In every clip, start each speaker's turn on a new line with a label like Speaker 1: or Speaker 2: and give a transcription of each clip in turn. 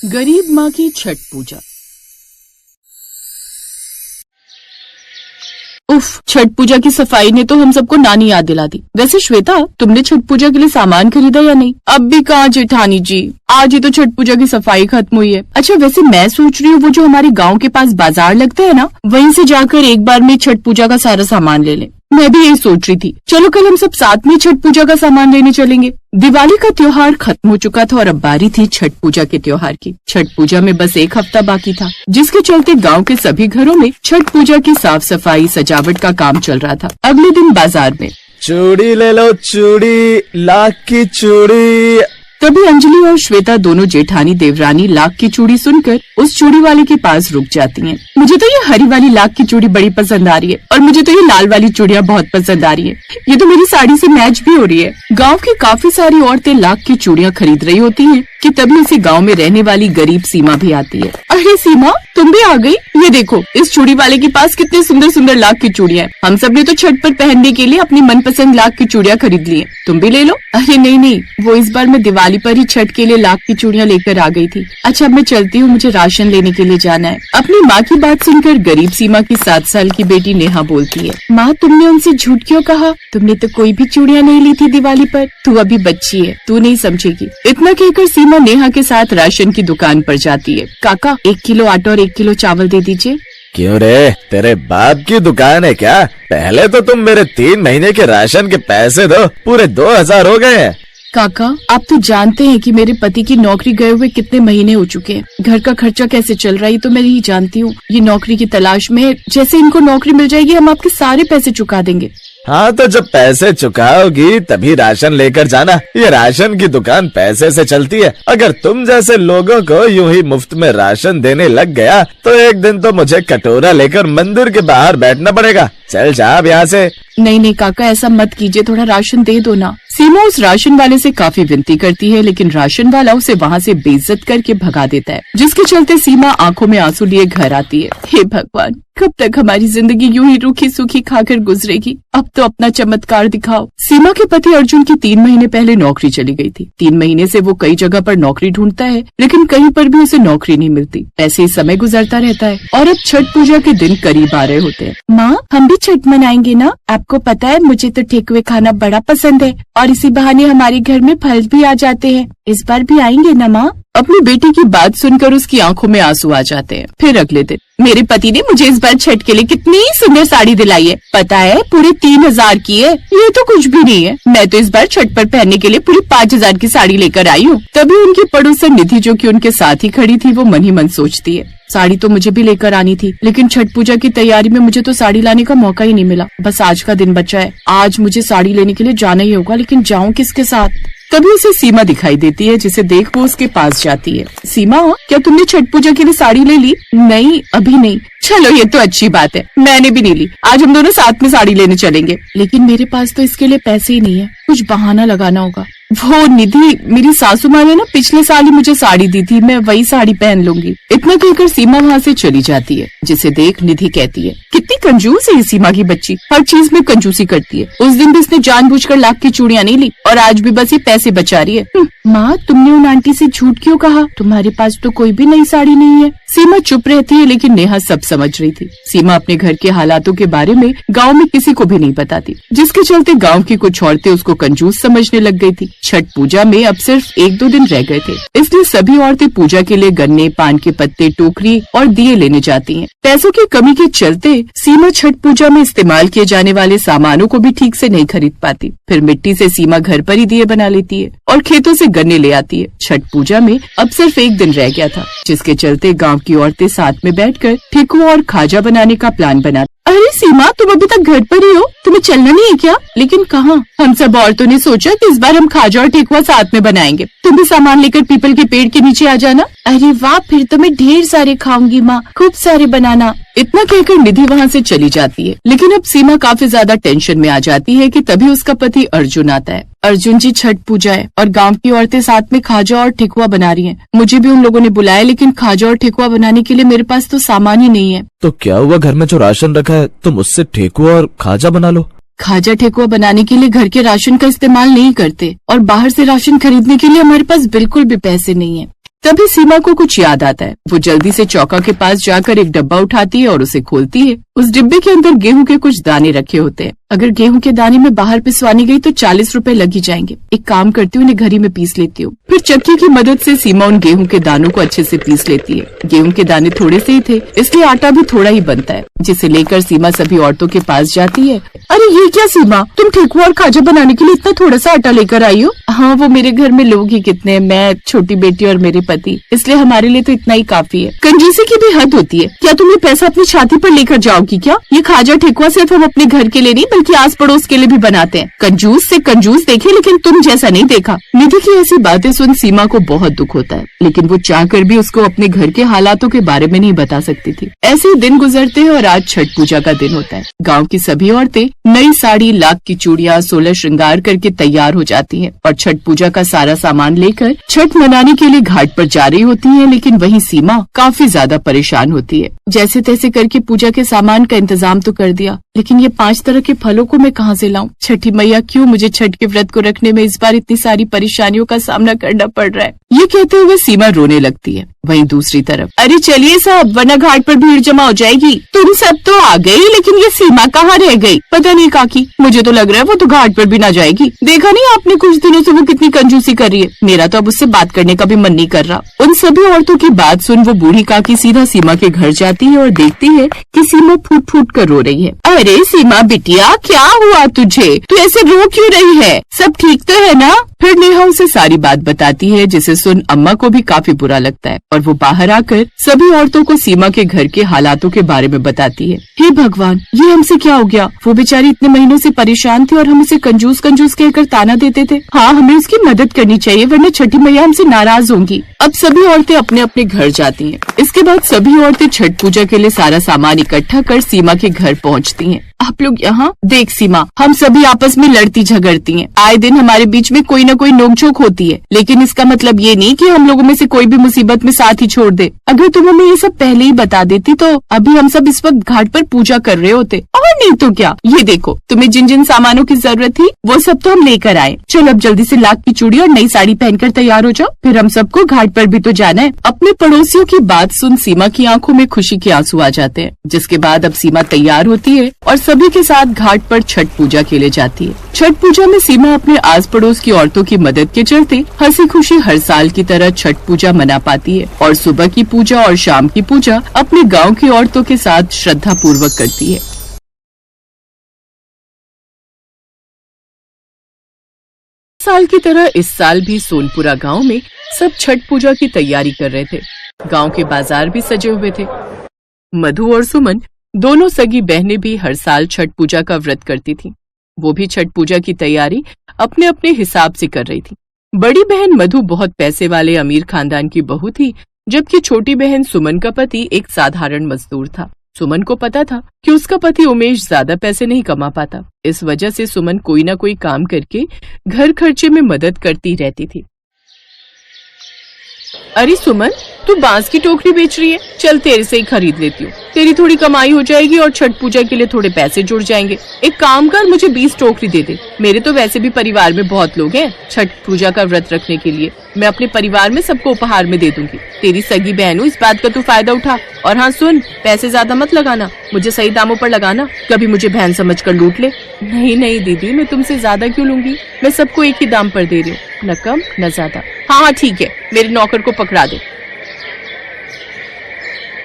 Speaker 1: गरीब माँ की छठ पूजा। उफ, छठ पूजा की सफाई ने तो हम सबको नानी याद दिला दी। वैसे श्वेता, तुमने छठ पूजा के लिए सामान खरीदा या नहीं? अब भी कहाँ जेठानी जी, आज ही तो छठ पूजा की सफाई खत्म हुई है। अच्छा, वैसे मैं सोच रही हूँ वो जो हमारे गांव के पास बाजार लगता है ना, वहीं से जाकर एक बार में छठ पूजा का सारा सामान ले लें। मैं भी यही सोच रही थी। चलो कल हम सब साथ में छठ पूजा का सामान लेने चलेंगे। दिवाली का त्योहार खत्म हो चुका था और अब बारी थी छठ पूजा के त्योहार की। छठ पूजा में बस एक हफ्ता बाकी था, जिसके चलते गांव के सभी घरों में छठ पूजा की साफ सफाई सजावट का काम चल रहा था। अगले दिन बाजार में
Speaker 2: चूड़ी ले लो, चूड़ी, लाख की चूड़ी।
Speaker 1: तभी अंजलि और श्वेता दोनों जेठानी देवरानी लाख की चूड़ी सुनकर उस चूड़ी वाले के पास रुक जाती हैं। मुझे तो ये हरी वाली लाख की चूड़ी बड़ी पसंद आ रही है और मुझे तो ये लाल वाली चूड़ियाँ बहुत पसंद आ रही है। ये तो मेरी साड़ी से मैच भी हो रही है। गांव की काफी सारी औरतें लाख की चूड़ियाँ खरीद रही होती हैं कि तभी उसी गांव में रहने वाली गरीब सीमा भी आती है। अरे सीमा, तुम भी आ गई? ये देखो, इस चूड़ी वाले के पास कितने सुंदर सुंदर लाख की चूड़ियाँ हैं। हम सब ने तो छठ पर पहनने के लिए अपनी मनपसंद लाख की चूड़ियाँ खरीद ली हैं। तुम भी ले लो। अरे नहीं, वो इस बार मैं दिवाली पर ही छठ के लिए लाख की चूड़ियाँ लेकर आ गई थी। अच्छा, अब मैं चलती हूँ, मुझे राशन लेने के लिए जाना है। अपनी माँ की बात सुनकर गरीब सीमा की 7 साल की बेटी नेहा बोलती है, माँ तुमने उनसे झूठ क्यों कहा? तुमने तो कोई भी चूड़ियाँ नहीं ली थी दिवाली पर। तू अभी बच्ची है, तू नहीं समझेगी। इतना कहकर सीमा नेहा के साथ राशन की दुकान पर जाती है। काका, 1 किलो आटा और 1 किलो चावल दे दीजिए।
Speaker 2: क्यों रे, तेरे बाप की दुकान है क्या? पहले तो तुम मेरे 3 महीने के राशन के पैसे दो, पूरे 2000 हो गए हैं।
Speaker 1: काका, आप तो जानते हैं कि मेरे पति की नौकरी गए हुए कितने महीने हो चुके हैं। घर का खर्चा कैसे चल रहा है ये तो मैं ही जानती हूँ। ये नौकरी की तलाश में, जैसे इनको नौकरी मिल जाएगी हम आपके सारे पैसे चुका देंगे।
Speaker 2: हाँ, तो जब पैसे चुकाओगी तभी राशन लेकर जाना। ये राशन की दुकान पैसे से चलती है। अगर तुम जैसे लोगों को यूं ही मुफ्त में राशन देने लग गया तो एक दिन तो मुझे कटोरा लेकर मंदिर के बाहर बैठना पड़ेगा। चल जा अब यहाँ से।
Speaker 1: नहीं काका, ऐसा मत कीजिए, थोड़ा राशन दे दो ना। सीमा उस राशन वाले से काफी विनती करती है, लेकिन राशन वाला उसे वहाँ से बेइज्जत करके भगा देता है, जिसके चलते सीमा आंखों में आंसू लिए घर आती है। हे भगवान, कब तक हमारी जिंदगी यूं ही रूखी सूखी खाकर गुजरेगी? अब तो अपना चमत्कार दिखाओ। सीमा के पति अर्जुन की 3 महीने पहले नौकरी चली गई थी। 3 महीने से वो कई जगह पर नौकरी ढूंढता है, लेकिन कहीं पर भी उसे नौकरी नहीं मिलती। ऐसे ही समय गुजरता रहता है और अब छठ पूजा के दिन करीब आ रहे होते हैं। माँ, हम भी छठ मनाएंगे ना? आपको पता है मुझे तो ठेकुए खाना बड़ा पसंद है और इसी बहाने हमारे घर में फल भी आ जाते हैं। इस बार भी आएंगे ना माँ? अपनी बेटी की बात सुनकर उसकी आंखों में आंसू आ जाते हैं। फिर अगले दिन मेरे पति ने मुझे इस बार छठ के लिए कितनी सुंदर साड़ी दिलाई है, पता है पूरे 3000 की है। ये तो कुछ भी नहीं है, मैं तो इस बार छठ पर पहनने के लिए पूरी 5000 की साड़ी लेकर आई हूँ। तभी उनकी पड़ोसन निधि, जो कि उनके साथ ही खड़ी थी, वो मन ही मन सोचती है, साड़ी तो मुझे भी लेकर आनी थी, लेकिन छठ पूजा की तैयारी में मुझे तो साड़ी लाने का मौका ही नहीं मिला। बस आज का दिन बचा है, आज मुझे साड़ी लेने के लिए जाना ही होगा, लेकिन जाऊँ किसके साथ? तभी उसे सीमा दिखाई देती है, जिसे देख वो उसके पास जाती है। सीमा, क्या तुमने छठ पूजा के लिए साड़ी ले ली? नहीं, अभी नहीं। चलो ये तो अच्छी बात है, मैंने भी नहीं ली। आज हम दोनों साथ में साड़ी लेने चलेंगे। लेकिन मेरे पास तो इसके लिए पैसे ही नहीं है, कुछ बहाना लगाना होगा। वो निधि, मेरी सासू माँ ने ना पिछले साल ही मुझे साड़ी दी थी, मैं वही साड़ी पहन लूंगी। इतना कहकर सीमा वहाँ से चली जाती है, जिसे देख निधि कहती है, कितनी कंजूस है ये सीमा की बच्ची, हर चीज में कंजूसी करती है। उस दिन भी इसने जानबूझकर लाख की चूड़ियाँ नहीं ली और आज भी बस ये पैसे बचा रही है। माँ, तुमने उन आंटी से झूठ क्यों कहा? तुम्हारे पास तो कोई भी नई साड़ी नहीं है। सीमा चुप रहती है, लेकिन नेहा सब समझ रही थी। सीमा अपने घर के हालातों के बारे में गांव में किसी को भी नहीं बताती, जिसके चलते गांव की कुछ औरतें उसको कंजूस समझने लग गई थी। छठ पूजा में अब सिर्फ 1-2 दिन रह गए थे, इसलिए सभी औरतें पूजा के लिए गन्ने, पान के पत्ते, टोकरी और दिए लेने जाती हैं। पैसों की कमी के चलते सीमा छठ पूजा में इस्तेमाल किए जाने वाले सामानों को भी ठीक से नहीं खरीद पाती। फिर मिट्टी से सीमा घर पर ही दिए बना लेती है और खेतों से गन्ने ले आती है। छठ पूजा में अब सिर्फ 1 दिन रह गया था, जिसके चलते गाँव की औरतें साथ में बैठकर ठेकुआ और खाजा बनाने का प्लान बना। अरे सीमा, तुम अभी तक घर पर ही हो, तुम्हें चलना नहीं है क्या? लेकिन कहाँ? हम सब औरतों ने सोचा कि इस बार हम खाजा और ठेकुआ साथ में बनाएंगे। तुम भी सामान लेकर पीपल के पेड़ के नीचे आ जाना। अरे वाह, फिर तो मैं ढेर सारे खाऊंगी माँ, खूब सारे बनाना। इतना कहकर निधि वहाँ से चली जाती है, लेकिन अब सीमा काफी ज्यादा टेंशन में आ जाती है कि तभी उसका पति अर्जुन आता है। अर्जुन जी, छठ पूजा है और गांव की औरतें साथ में खाजा और ठेकुआ बना रही हैं। मुझे भी उन लोगों ने बुलाया, लेकिन खाजा और ठेकुआ बनाने के लिए मेरे पास तो सामान ही नहीं है।
Speaker 2: तो क्या हुआ, घर में जो राशन रखा है तुम उससे ठेकुआ और खाजा बना लो।
Speaker 1: खाजा ठेकुआ बनाने के लिए घर के राशन का इस्तेमाल नहीं करते और बाहर से राशन खरीदने के लिए हमारे पास बिल्कुल भी पैसे नहीं है। तभी सीमा को कुछ याद आता है। वो जल्दी से चौका के पास जाकर एक डब्बा उठाती है और उसे खोलती है। उस डिब्बे के अंदर गेहूं के कुछ दाने रखे होते हैं। अगर गेहूं के दाने में बाहर पिसवानी गई तो 40 रुपए लग ही जाएंगे। एक काम करती हूँ, उन्हें घर ही में पीस लेती हूँ। फिर चक्की की मदद से सीमा उन गेहूं के दानों को अच्छे से पीस लेती है। गेहूं के दाने थोड़े से ही थे, इसलिए आटा भी थोड़ा ही बनता है, जिसे लेकर सीमा सभी औरतों के पास जाती है। अरे ये क्या सीमा, तुम ठेकुआ और खाजा बनाने के लिए इतना थोड़ा सा आटा लेकर आई हो? हाँ, वो मेरे घर में लोग ही कितने हैं, मैं, छोटी बेटी और मेरे पति, इसलिए हमारे लिए तो इतना ही काफी है। कंजूसी की भी हद होती है। क्या तुम ये पैसा अपनी छाती पर लेकर जाओगी क्या? ये खाजा ठेकुआ सिर्फ हम अपने घर के लिए नहीं बल्कि आस पड़ोस के लिए भी बनाते हैं। कंजूस से कंजूस देखे, लेकिन तुम जैसा नहीं देखा। निधि की ऐसी बातें सुन सीमा को बहुत दुख होता है, लेकिन वो चाहकर भी उसको अपने घर के हालातों के बारे में नहीं बता सकती थी। ऐसे ही दिन गुजरते हैं और आज छठ पूजा का दिन होता है। गाँव की सभी औरतें नई साड़ी, लाख की चूड़ियाँ, 16 श्रृंगार करके तैयार हो जाती हैं और छठ पूजा का सारा सामान लेकर छठ मनाने के लिए घाट पर जा रही होती हैं। लेकिन वहीं सीमा काफी ज्यादा परेशान होती है। जैसे तैसे करके पूजा के सामान का इंतजाम तो कर दिया, लेकिन ये 5 तरह के फलों को मैं कहाँ से लाऊं? छठी मैया, क्यों मुझे छठ के व्रत को रखने में इस बार इतनी सारी परेशानियों का सामना करना पड़ रहा है? ये कहते हुए सीमा रोने लगती है। वहीं दूसरी तरफ, अरे चलिए साहब, वरना घाट पर भीड़ जमा हो जाएगी। तुम सब तो आ गई, लेकिन ये सीमा कहाँ रह गई? पता नहीं काकी, मुझे तो लग रहा है वो तो घाट पर भी ना जाएगी। देखा नहीं आपने कुछ दिनों से वो कितनी कंजूसी कर रही है। मेरा तो अब उससे बात करने का भी मन नहीं कर रहा। उन सभी औरतों की बात सुन वो बूढ़ी काकी सीधा सीमा के घर जाती है और देखती है कि सीमा फूट फूट कर रो रही है। अरे सीमा बिटिया, क्या हुआ तुझे? तू ऐसे रो क्यों रही है? सब ठीक तो है ना? फिर नेहा उसे सारी बात बताती है, जिसे सुन अम्मा को भी काफी बुरा लगता है और वो बाहर आकर सभी औरतों को सीमा के घर के हालातों के बारे में बताती है। हे भगवान, ये हमसे क्या हो गया? वो बेचारी इतने महीनों से परेशान थी और हम उसे कंजूस कंजूस कहकर ताना देते थे। हाँ, हमें उसकी मदद करनी चाहिए, वरना छठी मैया हमसे नाराज होंगी। अब सभी औरतें अपने अपने घर जाती हैं। इसके बाद सभी औरतें छठ पूजा के लिए सारा सामान इकट्ठा कर सीमा के घर पहुँचती हैं। आप लोग यहाँ देख सीमा, हम सभी आपस में लड़ती झगड़ती हैं। आए दिन हमारे बीच में कोई न कोई नोकझोंक होती है, लेकिन इसका मतलब ये नहीं कि हम लोगों में से कोई भी मुसीबत में साथ ही छोड़ दे। अगर तुम हमें ये सब पहले ही बता देती तो अभी हम सब इस वक्त घाट पर पूजा कर रहे होते। और नहीं तो क्या, ये देखो, तुम्हें जिन जिन सामानों की जरूरत थी वो सब तो हम लेकर आए। चलो अब जल्दी से लाख की चूड़ी और नई साड़ी पहनकर तैयार हो जाओ, फिर हम सबको घाट पर भी तो जाना है। अपने पड़ोसियों की बात सुन सीमा की आंखों में खुशी के आंसू आ जाते हैं। जिसके बाद अब सीमा तैयार होती है और सभी के साथ घाट पर छठ पूजा के लिए जाती है। छठ पूजा में सीमा अपने आस पड़ोस की औरतों की मदद के चलते हंसी खुशी हर साल की तरह छठ पूजा मना पाती है और सुबह की पूजा और शाम की पूजा अपने गांव की औरतों के साथ श्रद्धा पूर्वक करती है। साल की तरह इस साल भी सोनपुरा गांव में सब छठ पूजा की तैयारी कर रहे थे। गांव के बाजार भी सजे हुए थे। मधु और सुमन दोनों सगी बहनें भी हर साल छठ पूजा का व्रत करती थीं। वो भी छठ पूजा की तैयारी अपने अपने हिसाब से कर रही थी। बड़ी बहन मधु बहुत पैसे वाले अमीर खानदान की बहू थी, जबकि छोटी बहन सुमन का पति एक साधारण मजदूर था। सुमन को पता था कि उसका पति उमेश ज्यादा पैसे नहीं कमा पाता। इस वजह से सुमन कोई ना कोई काम करके घर खर्चे में मदद करती रहती थी। अरे सुमन, तू बांस की टोकरी बेच रही है? चल तेरे से ही खरीद लेती हूँ। तेरी थोड़ी कमाई हो जाएगी और छठ पूजा के लिए थोड़े पैसे जुड़ जाएंगे। एक काम कर, मुझे 20 टोकरी दे दे। मेरे तो वैसे भी परिवार में बहुत लोग हैं छठ पूजा का व्रत रखने के लिए। मैं अपने परिवार में सबको उपहार में दे दूंगी। तेरी सगी बहन हूँ, इस बात का तू फायदा उठा। और हाँ सुन, पैसे ज्यादा मत लगाना, मुझे सही दामों पर लगाना, कभी मुझे बहन समझ कर लूट ले। नहीं नहीं दीदी, मैं तुमसे ज्यादा क्यों लूंगी? मैं सबको एक ही दाम पर दे रही हूँ, न कम न ज्यादा। हाँ ठीक है, मेरे नौकर को पकड़ा दे।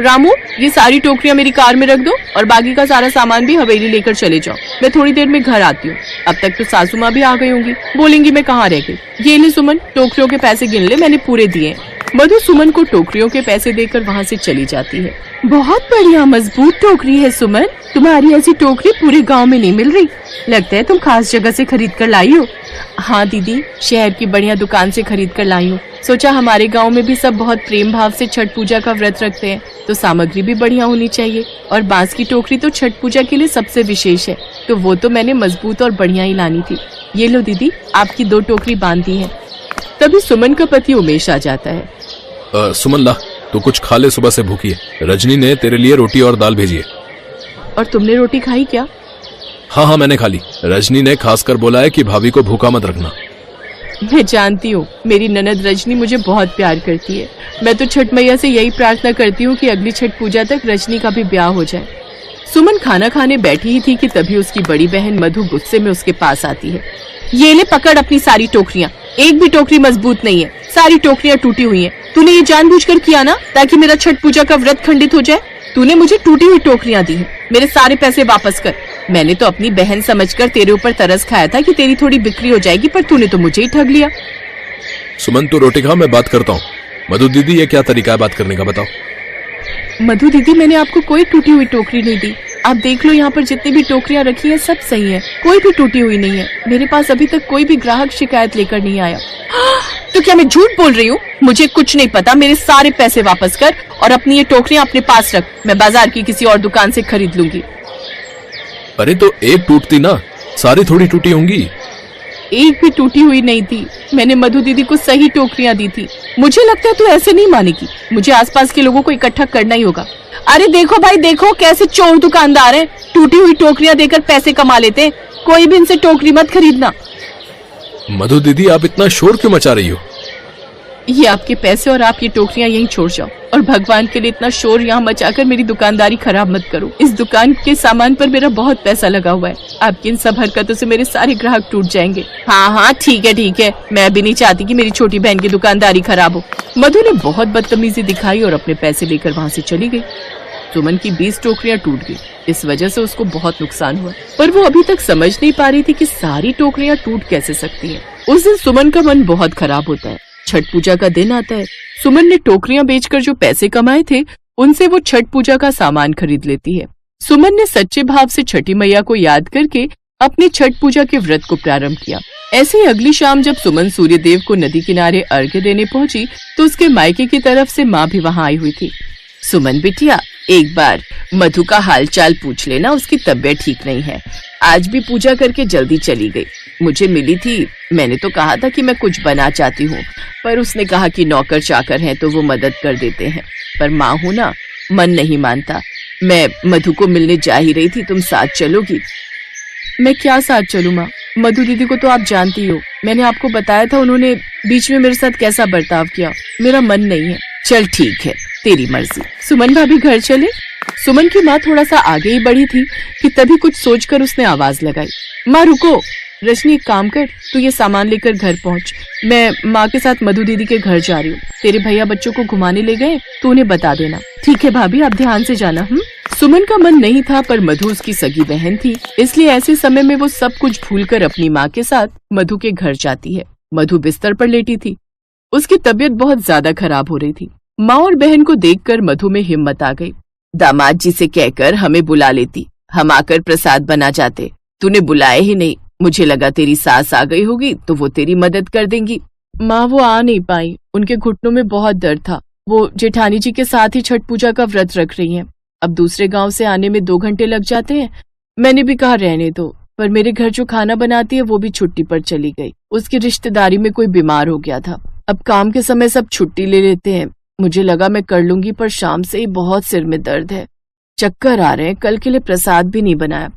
Speaker 1: रामू, ये सारी टोकरियां मेरी कार में रख दो और बाकी का सारा सामान भी हवेली लेकर चले जाओ। मैं थोड़ी देर में घर आती हूँ। अब तक तो सासू माँ भी आ गई होंगी, बोलेंगी मैं कहाँ रह गई। ये ले सुमन, टोकरियों के पैसे गिन ले, मैंने पूरे दिए। मधु सुमन को टोकरियों के पैसे देकर वहाँ से चली जाती है। बहुत बढ़िया मजबूत टोकरी है सुमन, तुम्हारी ऐसी टोकरी पूरे गाँव में नहीं मिल रही। लगता है तुम खास जगह से खरीद कर लाई हो। हाँ दीदी, शहर की बढ़िया दुकान से खरीद कर लाई हूँ। सोचा हमारे गांव में भी सब बहुत प्रेम भाव से छठ पूजा का व्रत रखते हैं, तो सामग्री भी बढ़िया होनी चाहिए। और बांस की टोकरी तो छठ पूजा के लिए सबसे विशेष है, तो वो तो मैंने मजबूत और बढ़िया ही लानी थी। ये लो दीदी, आपकी 2 टोकरी बांध दी है। तभी सुमन का पति उमेश आ जाता है।
Speaker 3: सुमन ला, तू कुछ खा ले, सुबह से भूखी है। रजनी ने तेरे लिए रोटी और दाल भेजी है।
Speaker 1: और तुमने रोटी खाई क्या?
Speaker 3: हाँ मैंने खा ली। रजनी ने खासकर बोला है कि भाभी को भूखा मत रखना।
Speaker 1: मैं जानती हूँ मेरी ननद रजनी मुझे बहुत प्यार करती है। मैं तो छठ मैया से यही प्रार्थना करती हूँ कि अगली छठ पूजा तक रजनी का भी ब्याह हो जाए। सुमन खाना खाने बैठी ही थी कि तभी उसकी बड़ी बहन मधु गुस्से में उसके पास आती है। ये ले पकड़ अपनी सारी टोकरियाँ, एक भी टोकरी मजबूत नहीं है, सारी टोकरियाँ टूटी हुई हैं। तूने ये जानबूझकर किया ना ताकि मेरा छठ पूजा का व्रत खंडित हो जाए। तूने मुझे टूटी हुई टोकरियाँ दी हैं, मेरे सारे पैसे वापस कर। मैंने तो अपनी बहन समझकर तेरे ऊपर तरस खाया था कि तेरी थोड़ी बिक्री हो जाएगी, पर तूने तो मुझे ही ठग लिया।
Speaker 3: सुमन तू रोटी खा, मैं बात करता हूँ। मधु दीदी ये क्या तरीका है बात करने का, बताओ।
Speaker 1: मधु दीदी मैंने आपको कोई टूटी हुई टोकरी नहीं दी। आप देख लो यहाँ पर जितनी भी टोकरियाँ रखी हैं सब सही है, कोई भी टूटी हुई नहीं है। मेरे पास अभी तक कोई भी ग्राहक शिकायत लेकर नहीं आया। तो क्या मैं झूठ बोल रही हूँ? मुझे कुछ नहीं पता, मेरे सारे पैसे वापस कर और अपनी ये टोकरियाँ अपने पास रख। मैं बाजार की किसी और दुकान से खरीद लूंगी।
Speaker 3: अरे तो एक टूटती ना, सारी थोड़ी टूटी होंगी।
Speaker 1: एक भी टूटी हुई नहीं थी, मैंने मधु दीदी को सही टोकरियां दी थी। मुझे लगता है तू ऐसे नहीं मानेगी, मुझे आसपास के लोगों को इकट्ठा करना ही होगा। अरे देखो भाई देखो कैसे चोर दुकानदार हैं, टूटी हुई टोकरियां देकर पैसे कमा लेते हैं। कोई भी इनसे टोकरी मत खरीदना।
Speaker 3: मधु दीदी आप इतना शोर क्यों मचा रही हो?
Speaker 1: ये आपके पैसे और आप ये टोकरियां यहीं छोड़ जाओ, और भगवान के लिए इतना शोर यहाँ मचाकर मेरी दुकानदारी खराब मत करो। इस दुकान के सामान पर मेरा बहुत पैसा लगा हुआ है। आपकी इन सब हरकतों से मेरे सारे ग्राहक टूट जाएंगे। हाँ ठीक है, मैं भी नहीं चाहती कि मेरी छोटी बहन की दुकानदारी खराब हो। मधु ने बहुत बदतमीजी दिखाई और अपने पैसे लेकर वहाँ से चली गई। सुमन की 20 टोकरियां टूट गई, इस वजह से उसको बहुत नुकसान हुआ, पर वो अभी तक समझ नहीं पा रही थी कि सारी टोकरियां टूट कैसे सकती हैं। उस दिन सुमन का मन बहुत खराब होता है। छठ पूजा का दिन आता है। सुमन ने टोकरियां बेचकर जो पैसे कमाए थे उनसे वो छठ पूजा का सामान खरीद लेती है। सुमन ने सच्चे भाव से छठी मैया को याद करके अपनी छठ पूजा के व्रत को प्रारंभ किया। ऐसे ही अगली शाम जब सुमन सूर्य देव को नदी किनारे अर्घ्य देने पहुंची तो उसके मायके की तरफ से माँ भी वहाँ आई हुई थी। सुमन बिटिया, एक बार मधु का हालचाल पूछ लेना, उसकी तबीयत ठीक नहीं है। आज भी पूजा करके जल्दी चली गई। मुझे मिली थी, मैंने तो कहा था कि मैं कुछ बना चाहती हूँ, पर उसने कहा कि नौकर चाकर हैं तो वो मदद कर देते हैं, पर माँ हूँ ना, मन नहीं मानता। मैं मधु को मिलने जा ही रही थी, तुम साथ चलोगी? मैं क्या साथ चलूँ माँ? मधु दीदी को तो आप जानती हो, मैंने आपको बताया था उन्होंने बीच में मेरे साथ कैसा बर्ताव किया। मेरा मन नहीं है। चल ठीक है, तेरी मर्जी। सुमन भाभी घर चले। सुमन की माँ थोड़ा सा आगे ही बढ़ी थी कि तभी कुछ सोचकर उसने आवाज लगाई। माँ रुको, रजनी एक काम कर, तू ये सामान लेकर घर पहुँच। मैं माँ के साथ मधु दीदी के घर जा रही हूँ। तेरे भैया बच्चों को घुमाने ले गए, तू उन्हें बता देना। ठीक है भाभी, आप ध्यान से जाना। सुमन का मन नहीं था, पर मधु उसकी सगी बहन थी, इसलिए ऐसे समय में वो सब कुछ भूलकर अपनी माँ के साथ मधु के घर जाती है। मधु बिस्तर पर लेटी थी, उसकी तबीयत बहुत ज्यादा खराब हो रही थी। माँ और बहन को देखकर मधु में हिम्मत आ गई। दामाद जी से कहकर हमें बुला लेती, हम आकर प्रसाद बना जाते। तूने बुलाए ही नहीं, मुझे लगा तेरी सास आ गई होगी तो वो तेरी मदद कर देंगी। माँ वो आ नहीं पाई, उनके घुटनों में बहुत दर्द था। वो जेठानी जी के साथ ही छठ पूजा का व्रत रख रही हैं। अब दूसरे गांव से आने में 2 घंटे लग जाते हैं। मैंने भी कहा रहने दो, पर मेरे घर जो खाना बनाती है वो भी छुट्टी पर चली गई। उसकी रिश्तेदारी में कोई बीमार हो गया था। अब काम के समय सब छुट्टी ले लेते हैं। मुझे लगा मैं कर लूंगी, पर शाम से ही बहुत सिर में दर्द है, चक्कर आ रहे हैं। कल के लिए प्रसाद भी नहीं बनाया।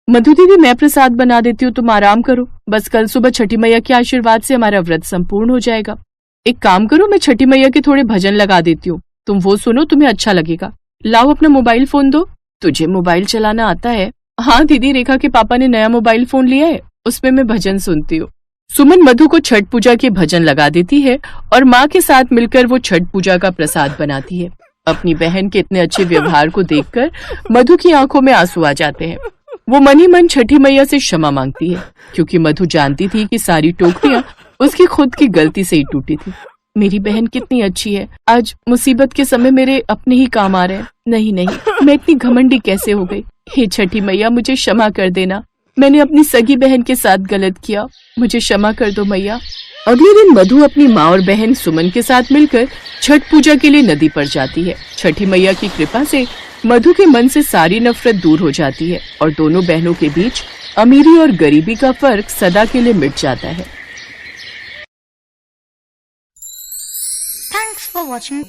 Speaker 1: मधु दीदी मैं प्रसाद बना देती हूँ, तुम आराम करो। बस कल सुबह छठी मैया के आशीर्वाद से हमारा व्रत संपूर्ण हो जाएगा। एक काम करो, मैं छठी मैया के थोड़े भजन लगा देती हूँ, तुम वो सुनो, तुम्हें अच्छा लगेगा। लाओ अपना मोबाइल फोन दो। तुझे मोबाइल चलाना आता है? हाँ दीदी, रेखा के पापा ने नया मोबाइल फोन लिया है, उसमें मैं भजन सुनती हूँ। सुमन मधु को छठ पूजा के भजन लगा देती है और माँ के साथ मिलकर वो छठ पूजा का प्रसाद बनाती है। अपनी बहन के इतने अच्छे व्यवहार को देखकर मधु की आंखों में आंसू आ जाते हैं। वो मन ही मन छठी मैया से क्षमा मांगती है, क्योंकि मधु जानती थी कि सारी टोकरियां उसकी खुद की गलती से ही टूटी थी। मेरी बहन कितनी अच्छी है, आज मुसीबत के समय मेरे अपने ही काम आ रहे हैं। नहीं, मैं इतनी घमंडी कैसे हो गई। हे छठी मैया, मुझे क्षमा कर देना, मैंने अपनी सगी बहन के साथ गलत किया, मुझे क्षमा कर दो मैया। अगले दिन मधु अपनी माँ और बहन सुमन के साथ मिलकर छठ पूजा के लिए नदी पर जाती है। छठी मैया की कृपा से मधु के मन से सारी नफरत दूर हो जाती है और दोनों बहनों के बीच अमीरी और गरीबी का फर्क सदा के लिए मिट जाता है।
Speaker 4: Thanks for watching.